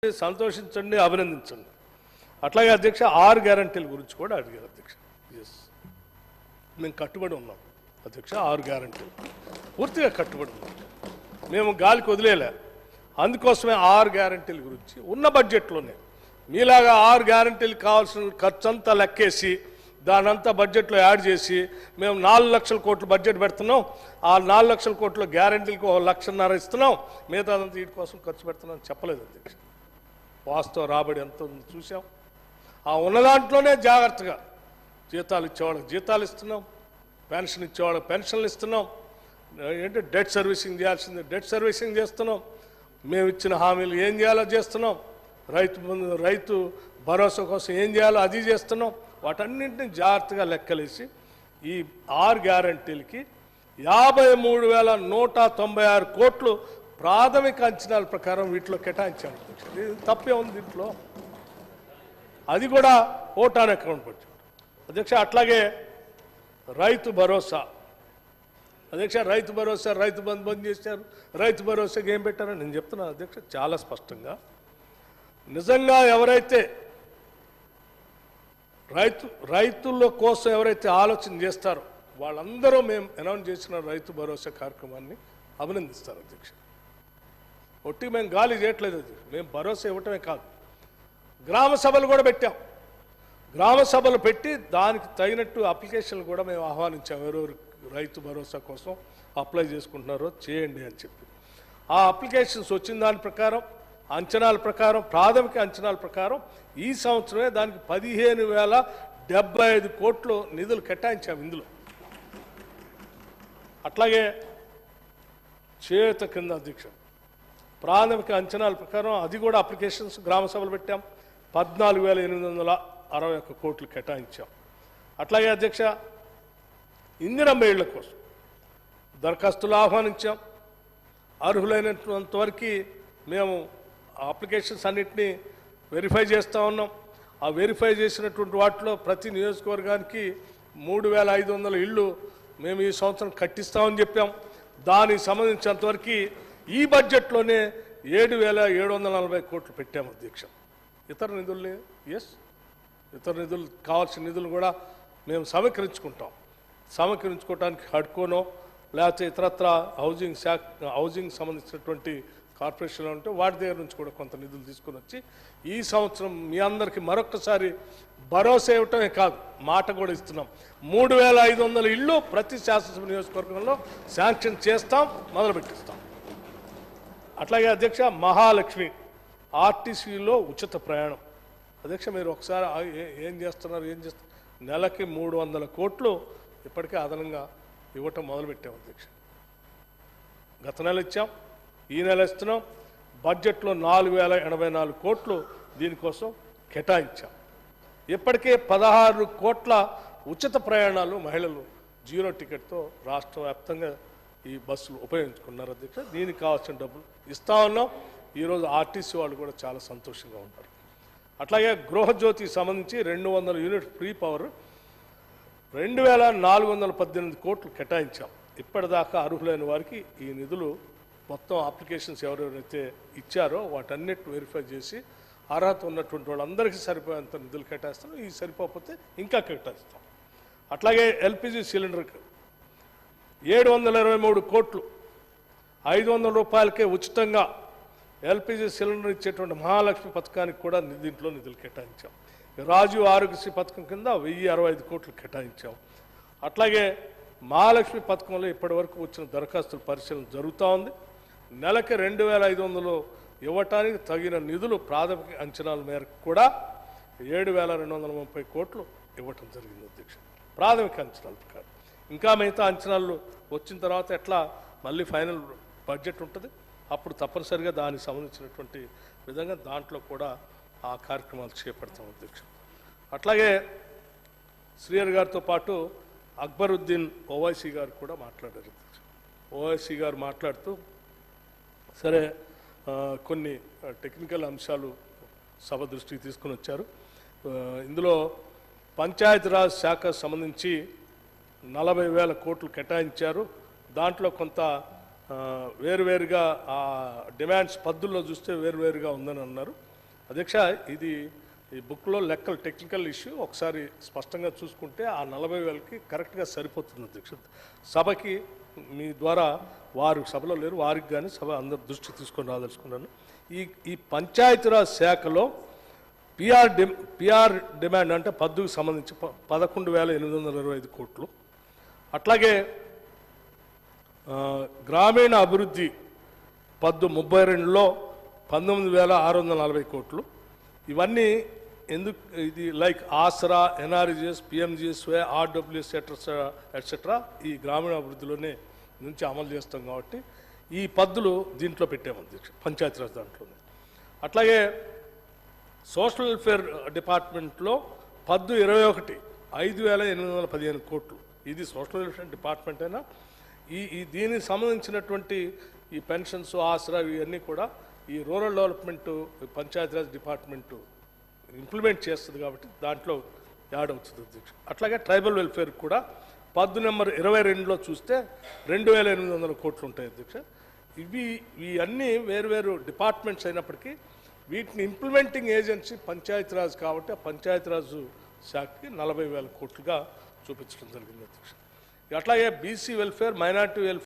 సంతోషించండి, అభినందించండి. అట్లాగే అధ్యక్ష 6 గ్యారంటీల గురించి కూడా అడిగారు అధ్యక్ష. ఎస్, మేము కట్టుబడి ఉన్నాం అధ్యక్ష. 6 గ్యారంటీలు పూర్తిగా కట్టుబడి ఉన్నాం, మేము గాలికి వదిలేలే. అందుకోసమే 6 గ్యారంటీల గురించి ఉన్న బడ్జెట్లోనే మీలాగా 6 గ్యారంటీలు కావాల్సిన ఖర్చంతా లెక్కేసి దానంతా బడ్జెట్లో యాడ్ చేసి మేము 4 లక్షల కోట్లు బడ్జెట్ పెడుతున్నాం. ఆ 4 లక్షల కోట్ల గ్యారంటీలకు 1,5 లక్షన్నర ఇస్తున్నాం, మిగతాదంతా వీటి కోసం ఖర్చు పెడుతున్నాం చెప్పలేదు అధ్యక్ష. వాస్తవ రాబడి ఎంత ఉంది చూసాం. ఆ ఉన్న దాంట్లోనే జాగ్రత్తగా జీతాలు ఇచ్చేవాళ్ళకి జీతాలు ఇస్తున్నాం, పెన్షన్ ఇచ్చేవాళ్ళకి పెన్షన్లు ఇస్తున్నాం. ఏంటి డెట్ సర్వీసింగ్ చేయాల్సింది డెట్ సర్వీసింగ్ చేస్తున్నాం. మేము ఇచ్చిన హామీలు ఏం చేయాలో చేస్తున్నాం. రైతు భరోసా కోసం ఏం చేయాలో అది చేస్తున్నాం. వాటన్నింటినీ జాగ్రత్తగా లెక్కలేసి ఈ 6 గ్యారంటీలకి 53,196 కోట్లు ప్రాథమిక అంచనాల ప్రకారం వీటిలో కేటాయించాను. తప్పే ఉంది దీంట్లో, అది కూడా ఓటాన్ అకౌంట్ బడ్జెట్ అధ్యక్ష. అట్లాగే రైతు భరోసా అధ్యక్ష, రైతు భరోసా రైతు బంద్ చేశారు. రైతు భరోసాకి ఏం పెట్టారని నేను చెప్తున్నాను అధ్యక్ష చాలా స్పష్టంగా. నిజంగా ఎవరైతే రైతుల కోసం ఎవరైతే ఆలోచన చేస్తారో వాళ్ళందరూ మేము అనౌన్స్ చేసిన రైతు భరోసా కార్యక్రమాన్ని అభినందిస్తారు అధ్యక్ష. ఒట్టి మేము గాలి చేయట్లేదు, అది మేము భరోసా ఇవ్వటమే కాదు, గ్రామ సభలు కూడా పెట్టాం. గ్రామ సభలు పెట్టి దానికి తగినట్టు అప్లికేషన్లు కూడా మేము ఆహ్వానించాం. ఎవరెవరు రైతు భరోసా కోసం అప్లై చేసుకుంటున్నారో చేయండి అని చెప్పి ఆ అప్లికేషన్స్ వచ్చిన దాని ప్రకారం అంచనాల ప్రకారం ప్రాథమిక అంచనాల ప్రకారం ఈ సంవత్సరమే దానికి 15,075 కోట్లు నిధులు కేటాయించాం ఇందులో. అట్లాగే చేయూత కింద అధ్యక్ష ప్రాథమిక అంచనాల ప్రకారం అది కూడా అప్లికేషన్స్ గ్రామ సభలు పెట్టాం. 14,861 కోట్లు కేటాయించాం. అట్లాగే అధ్యక్ష ఇందిరమ్మ ఇళ్ల కోసం దరఖాస్తులు ఆహ్వానించాం. అర్హులైనంత వరకు మేము అప్లికేషన్స్ అన్నింటినీ వెరిఫై చేస్తూ ఉన్నాం. ఆ వెరిఫై చేసినటువంటి వాటిలో ప్రతి నియోజకవర్గానికి 3,500 ఇళ్ళు మేము ఈ సంవత్సరం కట్టిస్తామని చెప్పాం. దానికి సంబంధించినంతవరకు ఈ బడ్జెట్లోనే 7,740 కోట్లు పెట్టాము అధ్యక్ష. ఇతర నిధుల్ని ఇతర నిధులు కావాల్సిన నిధులు కూడా మేము సమీకరించుకోవడానికి హడ్కోనో లేకపోతే ఇతరత్ర హౌజింగ్ సంబంధించినటువంటి కార్పొరేషన్లు ఉంటే వాటి దగ్గర నుంచి కూడా కొంత నిధులు తీసుకొని వచ్చి ఈ సంవత్సరం మీ అందరికీ మరొకసారి భరోసా ఇవ్వటమే కాదు మాట కూడా ఇస్తున్నాం. 3,500 ఇళ్ళు ప్రతి శాసనసభ నియోజకవర్గంలో శాంక్షన్ చేస్తాం, మొదలుపెట్టిస్తాం. అట్లాగే అధ్యక్ష మహాలక్ష్మి ఆర్టీసీలో ఉచిత ప్రయాణం అధ్యక్ష మీరు ఒకసారి ఏం చేస్తున్నారు నెలకి 300 కోట్లు ఇప్పటికే అదనంగా ఇవ్వటం మొదలుపెట్టాం అధ్యక్ష. గత నెల ఇచ్చాం, ఈ నెల ఇస్తున్నాం. బడ్జెట్లో 4,084 కోట్లు దీనికోసం కేటాయించాం. ఇప్పటికే 16 కోట్ల ఉచిత ప్రయాణాలు మహిళలు 0 టికెట్తో రాష్ట్ర వ్యాప్తంగా ఈ బస్సులు ఉపయోగించుకున్నారు అధ్యక్ష. దీనికి కావాల్సిన డబ్బులు ఇస్తా ఉన్నాం. ఈరోజు ఆర్టీసీ వాళ్ళు కూడా చాలా సంతోషంగా ఉంటారు. అట్లాగే గృహజ్యోతికి సంబంధించి 200 యూనిట్ ఫ్రీ పవర్ 2,418 కోట్లు కేటాయించాం. ఇప్పటిదాకా అర్హులైన వారికి ఈ నిధులు మొత్తం అప్లికేషన్స్ ఎవరెవరైతే ఇచ్చారో వాటన్నిటి వెరిఫై చేసి అర్హత ఉన్నటువంటి వాళ్ళందరికీ సరిపోయేంత నిధులు కేటాయిస్తాం. ఈ సరిపోకపోతే ఇంకా కేటాయిస్తాం. అట్లాగే ఎల్పిజి సిలిండర్కి 723 కోట్లు 500 రూపాయలకే ఉచితంగా ఎల్పిజి సిలిండర్ ఇచ్చేటువంటి మహాలక్ష్మి పథకానికి కూడా దీంట్లో నిధులు కేటాయించాం. రాజీవ్ ఆరోగ్యశ్రీ పథకం కింద 1,065 కోట్లు కేటాయించాం. అట్లాగే మహాలక్ష్మి పథకంలో ఇప్పటి వరకు వచ్చిన దరఖాస్తుల పరిశీలన జరుగుతూ ఉంది. నెలకి 2,500 ఇవ్వటానికి తగిన నిధులు ప్రాథమిక అంచనాల మేరకు కూడా 7,230 కోట్లు ఇవ్వటం జరిగింది అధ్యక్ష. ప్రాథమిక అంచనాల ప్రకారం ఇంకా మిగతా అంచనాలు వచ్చిన తర్వాత ఎట్లా మళ్ళీ ఫైనల్ బడ్జెట్ ఉంటుంది, అప్పుడు తప్పనిసరిగా దానికి సంబంధించినటువంటి విధంగా దాంట్లో కూడా ఆ కార్యక్రమాలు చేపడతాం అధ్యక్ష. అట్లాగే శ్రీహరి గారితో పాటు అక్బరుద్దీన్ ఓవైసీ గారు కూడా మాట్లాడారు అధ్యక్ష. ఓవైసీ గారు మాట్లాడుతూ సరే కొన్ని టెక్నికల్ అంశాలు సభ దృష్టికి తీసుకుని వచ్చారు. ఇందులో పంచాయతీరాజ్ శాఖ సంబంధించి 40,000 కోట్లు కేటాయించారు. దాంట్లో కొంత వేరువేరుగా డిమాండ్స్ పద్ధతుల్లో చూస్తే వేరువేరుగా ఉందని అన్నారు. అధ్యక్ష, ఇది ఈ బుక్లో లెక్కలు టెక్నికల్ ఇష్యూ ఒకసారి స్పష్టంగా చూసుకుంటే ఆ 40,000కి కరెక్ట్గా సరిపోతుంది అధ్యక్ష. సభకి మీ ద్వారా వారు సభలో లేరు, వారికి కానీ సభ అందరు దృష్టి తీసుకొని రాదలుచుకున్నాను. ఈ పంచాయతీరాజ్ శాఖలో పిఆర్ డిమాండ్ అంటే పద్దుకు సంబంధించి 11,825 కోట్లు. అట్లాగే గ్రామీణ అభివృద్ధి పద్దు 32లో 19,640 కోట్లు. ఇవన్నీ ఎందుకు ఇది లైక్ ఆసరా, ఎన్ఆర్జిఎస్, పిఎంజిఎస్వై, ఆర్డబ్ల్యూఎస్ ఎట్సెట్రా ఈ గ్రామీణ అభివృద్ధిలోనే నుంచి అమలు చేస్తాం కాబట్టి ఈ పద్దులు దీంట్లో పెట్టాము అధ్యక్ష, పంచాయతీరాజ్ దాంట్లోనే. అట్లాగే సోషల్ వెల్ఫేర్ డిపార్ట్మెంట్లో పద్దు 21 5,815 కోట్లు. ఇది సోషల్ వెల్ఫేర్ డిపార్ట్మెంట్ అయినా దీనికి సంబంధించినటువంటి ఈ పెన్షన్స్, ఆసరా ఇవన్నీ కూడా ఈ rural development Panchayati Raj department implement చేస్తుంది కాబట్టి దాంట్లో యాడ్ అవుతుంది అధ్యక్ష. అట్లాగే ట్రైబల్ వెల్ఫేర్ కూడా పద్దు నెంబర్ 22లో చూస్తే 2,800 కోట్లు ఉంటాయి అధ్యక్ష. ఇవి అన్నీ వేరువేరు డిపార్ట్మెంట్స్ అయినప్పటికీ వీటిని ఇంప్లిమెంటింగ్ ఏజెన్సీ పంచాయతీరాజ్ కాబట్టి ఆ పంచాయతీరాజ్ శాఖకి 40,000 కోట్లుగా చూపించడం జరిగింది అధ్యక్ష. అట్లాగే బీసీ వెల్ఫేర్, మైనార్టీ వెల్ఫేర్